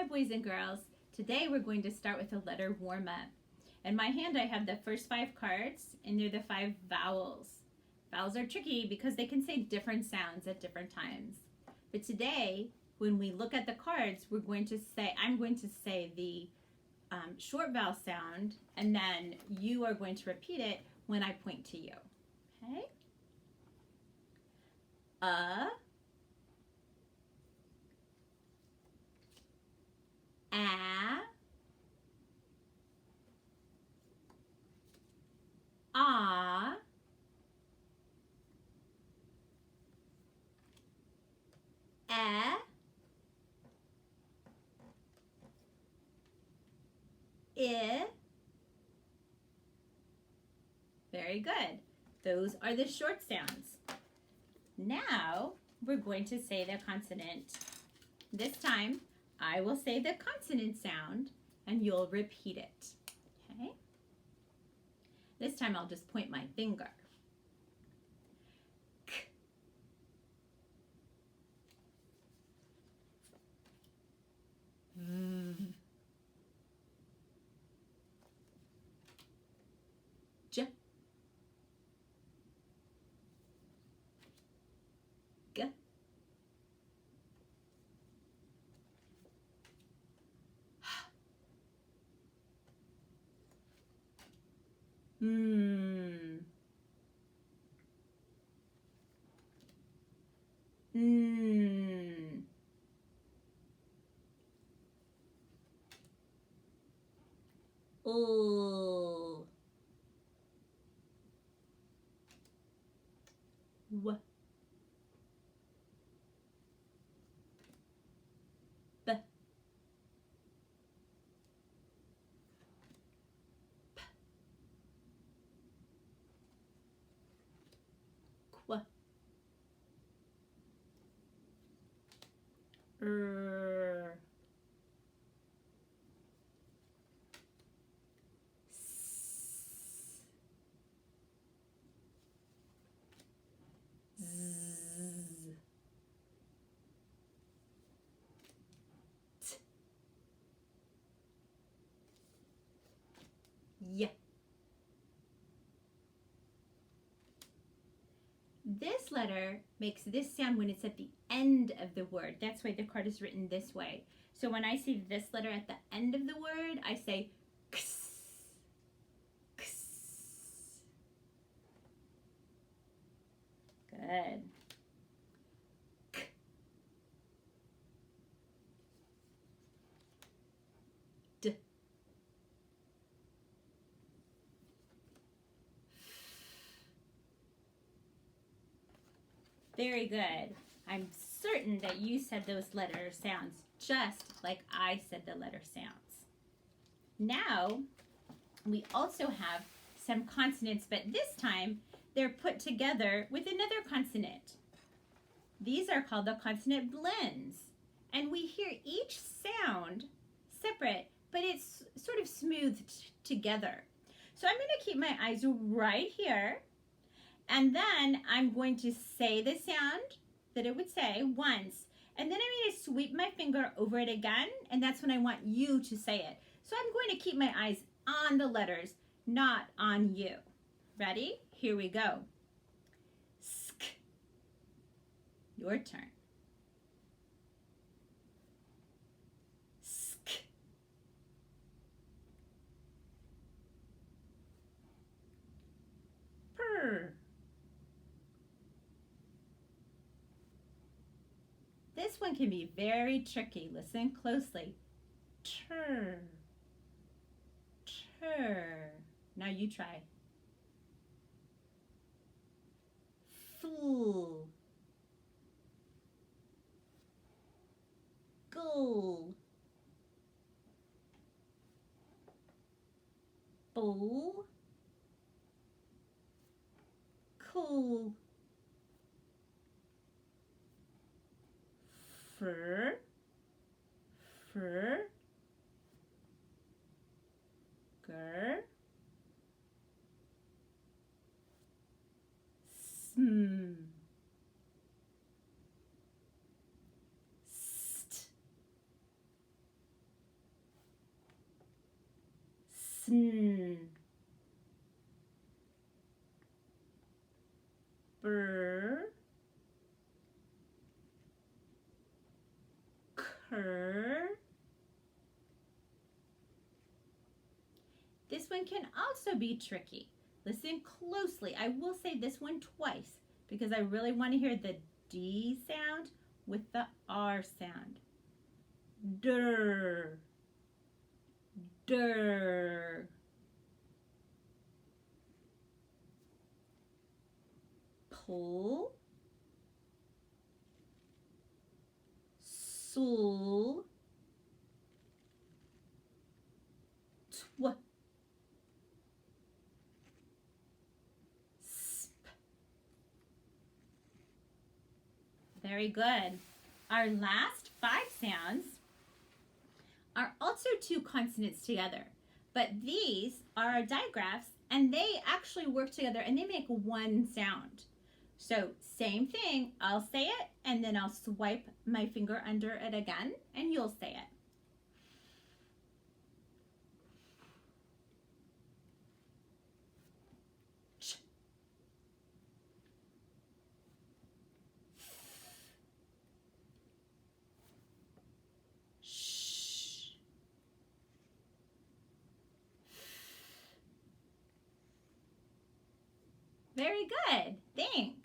boys and girls. Today we're going to start with a letter warm-up. In my hand I have the first 5 cards, and they're the 5 vowels. Vowels are tricky because they can say different sounds at different times. But today, when we look at the cards, I'm going to say the short vowel sound, and then you are going to repeat it when I point to you. Okay? A, I. Very good. Those are the short sounds. Now we're going to say the consonant. This time I will say the consonant sound and you'll repeat it. Okay? This time I'll just point my finger. K. V. J. G. Mm. Mm. Oh. W. B. P. Qu. R. S. Z. T. Y. This letter makes this sound when it's at the end of the word. That's why the card is written this way. So when I see this letter at the end of the word, I say ks, ks. Good. K. D. Very good. I'm certain that you said those letter sounds just like I said the letter sounds. Now, we also have some consonants, but this time they're put together with another consonant. These are called the consonant blends, and we hear each sound separate, but it's sort of smoothed together. So I'm going to keep my eyes right here, and then I'm going to say the sound that it would say once, and then I'm going to sweep my finger over it again, and that's when I want you to say it. So I'm going to keep my eyes on the letters, not on you. Ready? Here we go. Sk. Your turn. Sk. Purr. This one can be very tricky. Listen closely. Tur. Tur. Now you try. Fool. Goal. Bull. Cool. Fur. Fur. Gur. Sm. St. Sn. Br. Cur. This one can also be tricky. Listen closely. I will say this one twice because I really want to hear the D sound with the R sound. Dur. Dur. Pull. Sul. Tw. Very good. Our last 5 sounds are also 2 consonants together, but these are digraphs and they actually work together and they make one sound. So same thing, I'll say it and then I'll swipe my finger under it again and you'll say it. Very good. Thanks.